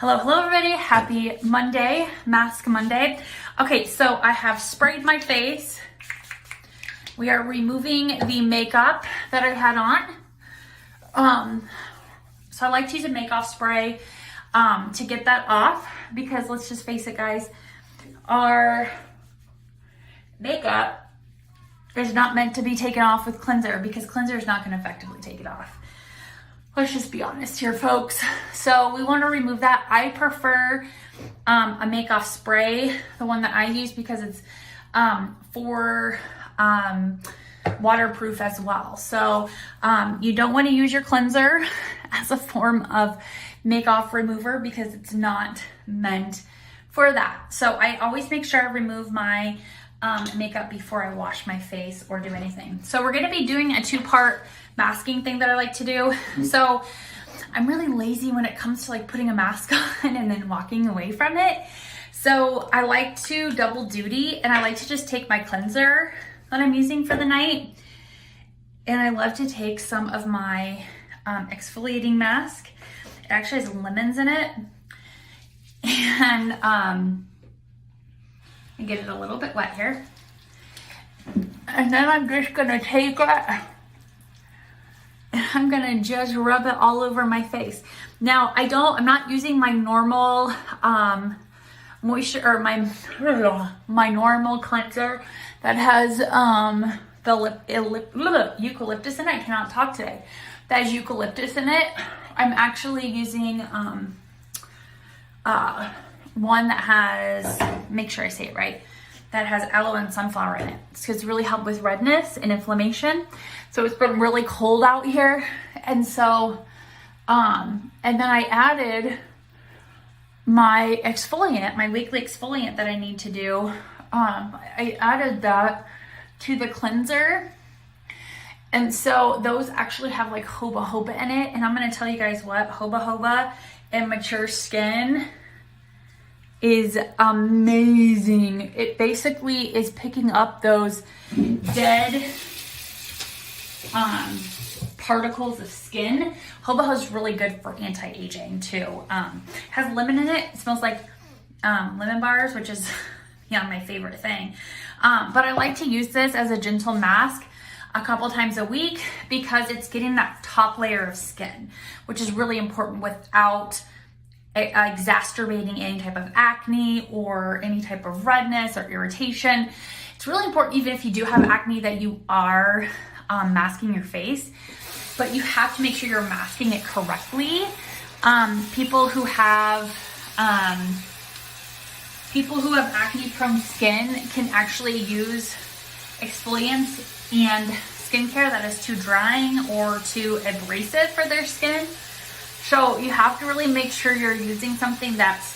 Hello everybody. Happy Monday, Mask Monday. Okay, so I have sprayed my face. We are removing the makeup that I had on. So I like to use a makeup spray to get that off because let's just face it, guys, our makeup is not meant to be taken off with cleanser because cleanser is not going to effectively take it off. Let's just be honest here, folks. So we want to remove that. I prefer a makeup spray, the one that I use, because it's for waterproof as well. So you don't want to use your cleanser as a form of makeup remover because it's not meant for that. So I always make sure I remove my makeup before I wash my face or do anything. So we're going to be doing a two-part masking thing that I like to do. So I'm really lazy when it comes to like putting a mask on and then walking away from it. So I like to double duty, and I like to just take my cleanser that I'm using for the night, and I love to take some of my exfoliating mask. It actually has lemons in it, and I get it a little bit wet here, and then I'm just gonna take it. I'm gonna just rub it all over my face. Now I'm not using my normal moisture, or my normal cleanser that has eucalyptus in it. I cannot talk today. That has eucalyptus in it. I'm actually using one that has, make sure I say it right, that has aloe and sunflower in it. It's really helped with redness and inflammation. So it's been really cold out here. And so, and then I added my exfoliant, my weekly exfoliant that I need to do. I added that to the cleanser. And so those actually have like jojoba jojoba in it. And I'm going to tell you guys what, jojoba jojoba in mature skin is amazing. It basically is picking up those dead particles of skin. Jojoba is really good for anti-aging too. Has lemon in it. It smells like lemon bars, which is my favorite thing. But I like to use this as a gentle mask a couple times a week because it's getting that top layer of skin, which is really important without exacerbating any type of acne or any type of redness or irritation. It's really important, even if you do have acne, that you are masking your face, but you have to make sure you're masking it correctly. People who have acne prone skin can actually use exfoliants and skincare that is too drying or too abrasive for their skin. So you have to really make sure you're using something that's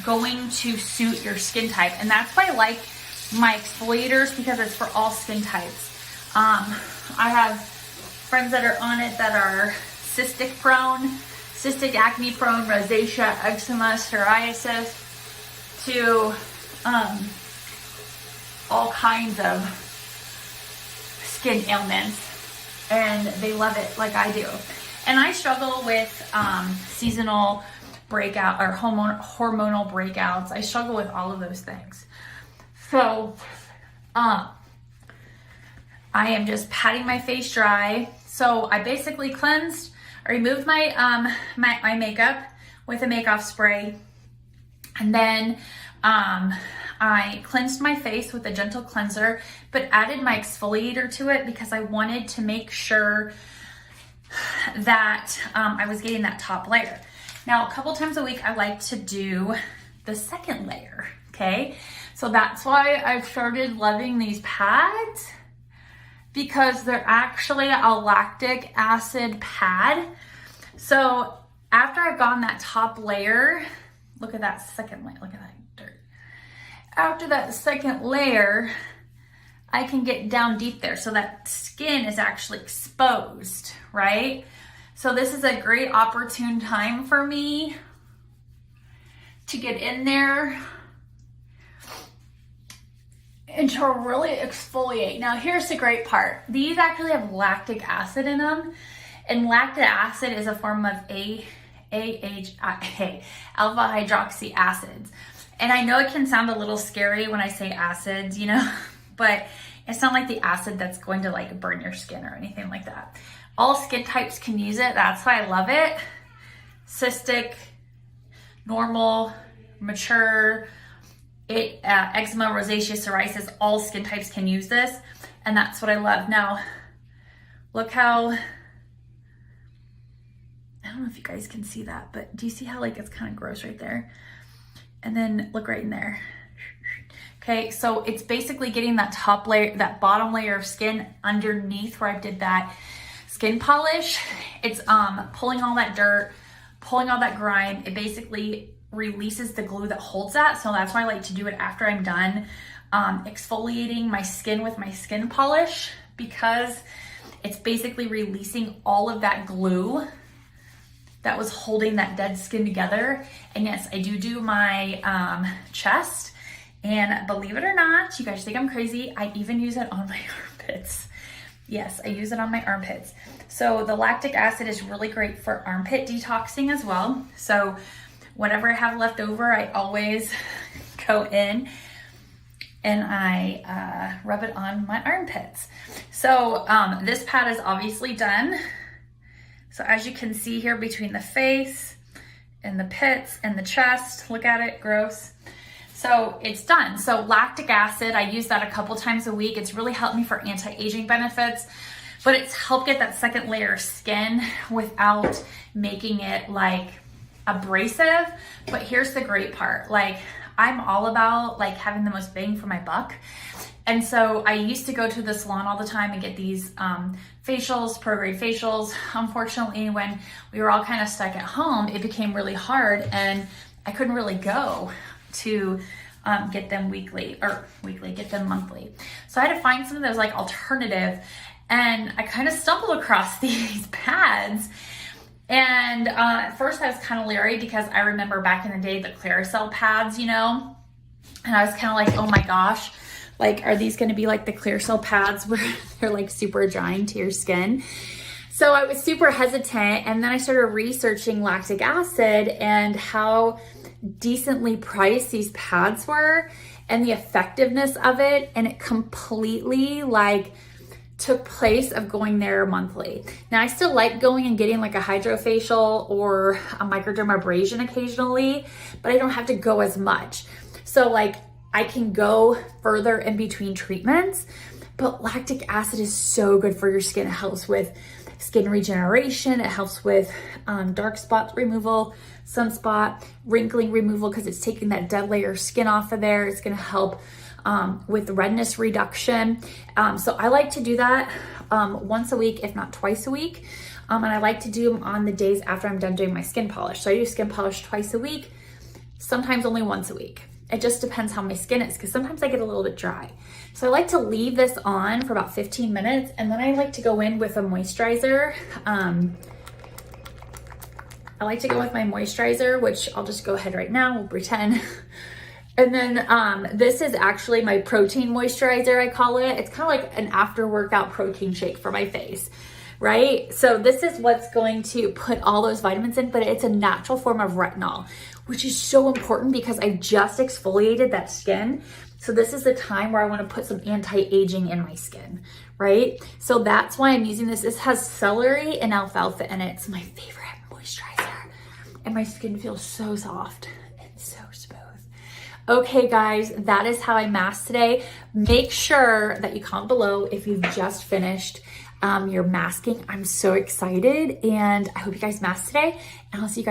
going to suit your skin type. And that's why I like my exfoliators, because it's for all skin types. I have friends that are on it that are cystic prone, cystic acne prone, rosacea, eczema, psoriasis, to all kinds of skin ailments, and they love it like I do. And I struggle with seasonal breakout or hormonal breakouts. I struggle with all of those things. So I am just patting my face dry. So I basically cleansed, I removed my my makeup with a makeup spray, and then I cleansed my face with a gentle cleanser, but added my exfoliator to it because I wanted to make sure that I was getting that top layer. Now, a couple times a week, I like to do the second layer, okay? So that's why I've started loving these pads, because they're actually a lactic acid pad. So after I've gotten that top layer, look at that second layer, look at that dirt. After that second layer, I can get down deep there so that skin is actually exposed, right? So this is a great opportune time for me to get in there and to really exfoliate. Now here's the great part. These actually have lactic acid in them, and lactic acid is a form of alpha hydroxy acids. And I know it can sound a little scary when I say acids, you know, but it's not like the acid that's going to like burn your skin or anything like that. All skin types can use it. That's why I love it. Cystic, normal, mature, eczema, rosacea, psoriasis, all skin types can use this. And that's what I love. Now, look how, I don't know if you guys can see that, but do you see how like it's kind of gross right there? And then look right in there. Okay, so it's basically getting that top layer, that bottom layer of skin underneath where I did that skin polish. It's pulling all that dirt, pulling all that grime. It basically releases the glue that holds that. So that's why I like to do it after I'm done exfoliating my skin with my skin polish, because it's basically releasing all of that glue that was holding that dead skin together. And yes, I do my chest, and believe it or not, you guys think I'm crazy, I even use it on my armpits. Yes, I use it on my armpits. So the lactic acid is really great for armpit detoxing as well. So whatever I have left over, I always go in and I rub it on my armpits. So this pad is obviously done. So as you can see here, between the face and the pits and the chest, look at it, gross. So it's done. So lactic acid, I use that a couple times a week. It's really helped me for anti-aging benefits, but it's helped get that second layer of skin without making it like abrasive. But here's the great part. Like, I'm all about like having the most bang for my buck. And so I used to go to the salon all the time and get these facials, pro-grade facials. Unfortunately, when we were all kind of stuck at home, it became really hard and I couldn't really go to get them get them monthly. So I had to find something that was like alternative, and I kind of stumbled across these pads. And at first I was kind of leery because I remember back in the day, the Clearasil pads, you know, and I was kind of like, oh my gosh, like, are these going to be like the Clearasil pads where they're like super drying to your skin? So I was super hesitant. And then I started researching lactic acid and how decently priced these pads were and the effectiveness of it. And it completely like took place of going there monthly. Now I still like going and getting like a hydrofacial or a microdermabrasion occasionally, but I don't have to go as much. So like I can go further in between treatments, but lactic acid is so good for your skin. It helps with skin regeneration. It helps with dark spot removal, sunspot, wrinkling removal, because it's taking that dead layer of skin off of there. It's gonna help with redness reduction. So I like to do that once a week, if not twice a week. And I like to do them on the days after I'm done doing my skin polish. So I do skin polish twice a week, sometimes only once a week. It just depends how my skin is, because sometimes I get a little bit dry. So I like to leave this on for about 15 minutes, and then I like to go in with a moisturizer. I like to go with my moisturizer, which I'll just go ahead right now, we'll pretend. And then this is actually my protein moisturizer, I call it. It's kind of like an after workout protein shake for my face, right? So this is what's going to put all those vitamins in, but it's a natural form of retinol, which is so important because I just exfoliated that skin. So this is the time where I want to put some anti-aging in my skin, right? So that's why I'm using this. This has celery and alfalfa in it. It's my favorite moisturizer. And my skin feels so soft and so smooth. Okay guys, that is how I masked today. Make sure that you comment below if you've just finished your masking. I'm so excited, and I hope you guys masked today, and I'll see you guys